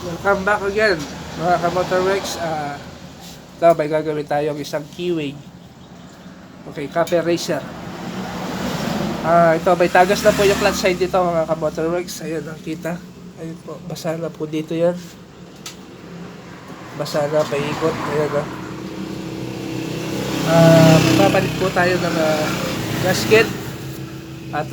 Welcome back again mga ka-Motorworks. Ito may gagawin tayong isang keyway. Okay, copper racer. Ito may tagas na po yung clutch side dito mga ka-Motorworks. Ayun ang kita. Ayun po, basa na po dito yan. Basa na, paikot. Ayun magpapalit po tayo ng gasket. At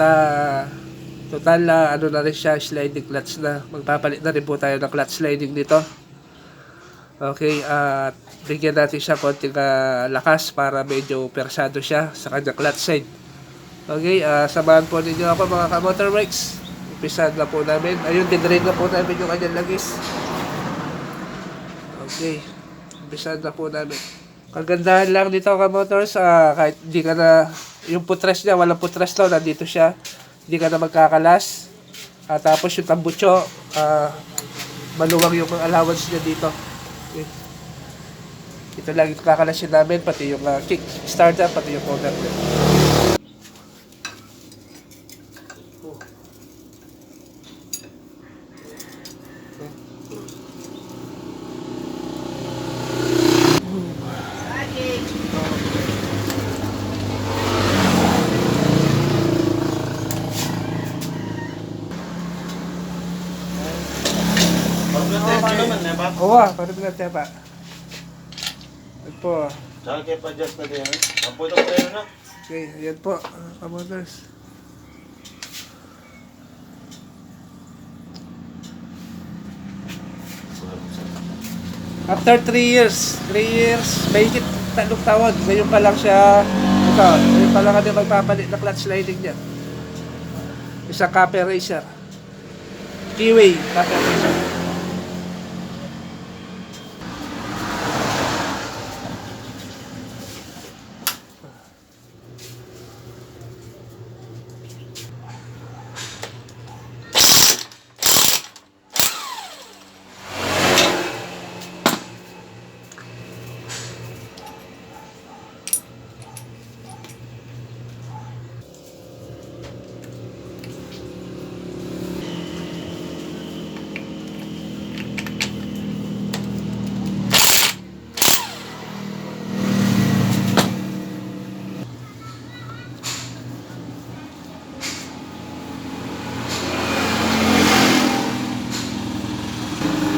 total ano na rin siya, sliding clutch na. Magpapalit na rin po tayo ng clutch sliding dito. Okay, at bigyan natin siya konting lakas para medyo persado siya sa kanyang clutch side. Okay, samahan po ninyo ako mga ka-Motorworks. Umpisahan na po namin. Ayun, dinrain na po namin yung kanyang lagis. Okay, umpisahan na po namin. Kagandahan lang dito ka-Motors, kahit hindi ka na, yung putres niya, walang putres daw, nandito siya. Hindi ka na magkakalas. Tapos yung tambucho, maluwag yung allowance niya dito. Okay. Ito lang yung kakalasin namin, pati yung kick starter, pati yung motor. Oo, parang pinatya pa. Ayan po. Saka kayo pa-adjust na din. Apo itong tayo na. Okay, ayan po, ka-Motors. After 3 years, may higit 3 taon, ngayon pa lang siya, ngayon pa lang kami magpapalit na clutch sliding niya. Isang copper racer. Keyway, copper racer.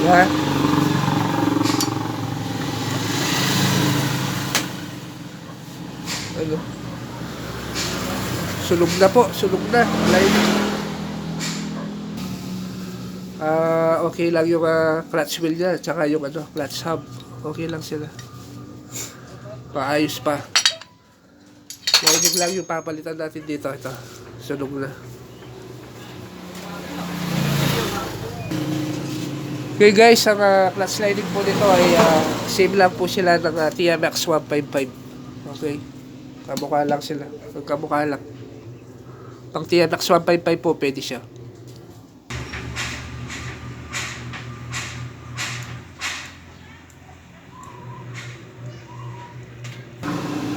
Yan. Ano? Sulog na po, sulog na. Okay lang yung clutch wheel niya, tsaka yung clutch hub. Okay lang sila. Paayos pa. Lining lang yung papalitan natin dito. Ito, sunog na. Okay guys, ang clutch sliding po nito ay same lang po sila ng TMX 155. Okay, kamukha lang sila. Kamukha lang. Pang TMX 155 po, pwede siya.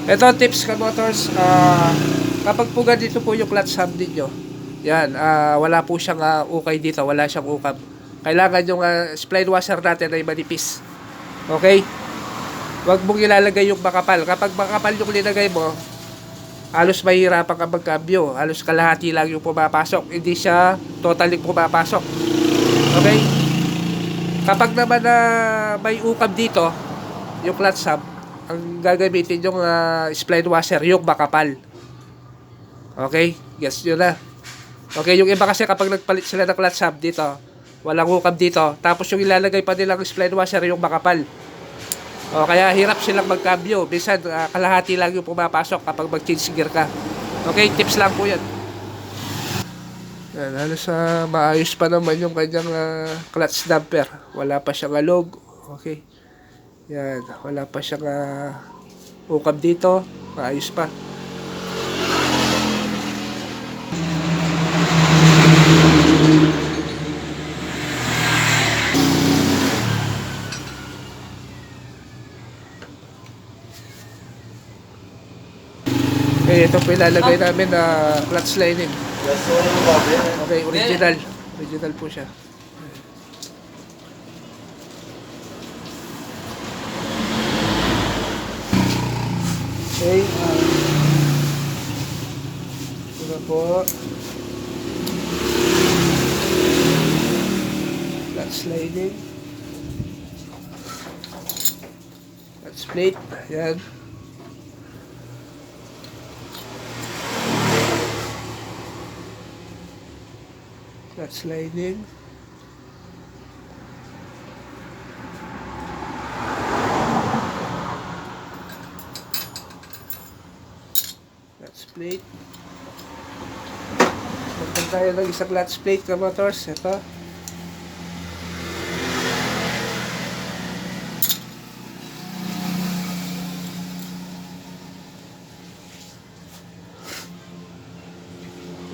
Ito tips ka-Motors, kapag po ganito po yung clutch hub ninyo, yan, wala po siyang ukay dito, wala siyang ukap. Kailangan yung spline washer natin ay manipis. Okay? Huwag mong ilalagay yung makapal. Kapag makapal yung linagay mo, halos mahirapan ka magkambyo. Halos kalahati lang yung pumapasok. Hindi siya totally pumapasok. Okay? Kapag naman may ukap dito, yung clutch hub, ang gagamitin yung spline washer, yung makapal. Okay? Guess nyo na. Okay, yung iba kasi kapag nagpalit sila ng clutch hub dito, walang hukab dito. Tapos yung ilalagay pa nilang spline washer yung makapal. Kaya hirap silang magkambyo. Minsan kalahati lang yung pumapasok kapag mag-change gear ka. Okay, tips lang po yan. Yan, halos maayos pa naman yung kanyang clutch damper. Wala pa siyang alog. Okay. Yan, wala pa siyang hukab dito. Maayos pa. Ito po ilalagay namin na clutch lining. Okay, original. Original po siya. Okay, ito na po. Flat sliding. Flat plate. Ayan. Flat sliding. Clutch plate. Magpag tayo ng isang clutch plate ka motors. Ito.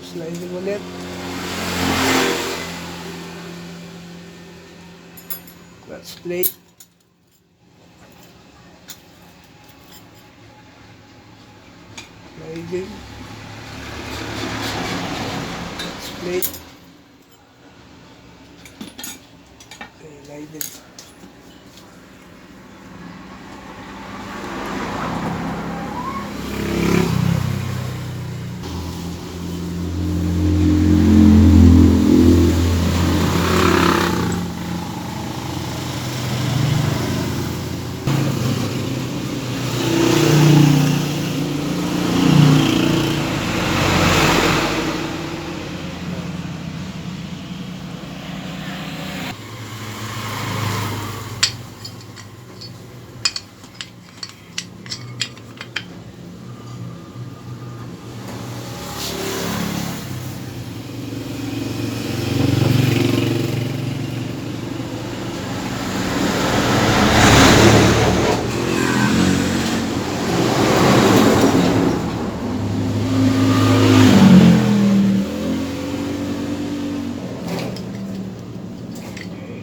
Sliding ulit. Clutch plate. Sliding. Clutch plate. Okay, sliding.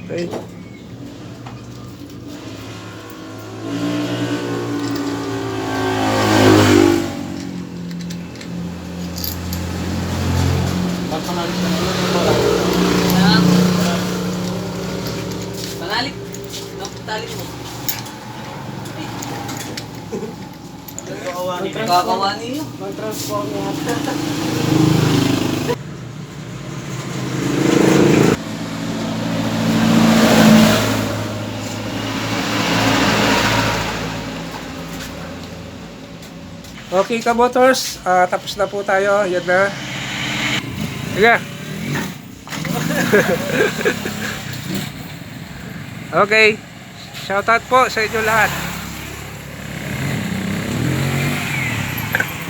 Okay. Panalik. Tali mo. Kakawani nyo. Mag-transform yata. Okay ka motors, tapos na po tayo. Yan na. Sige. Okay. Shoutout po sa inyo lahat.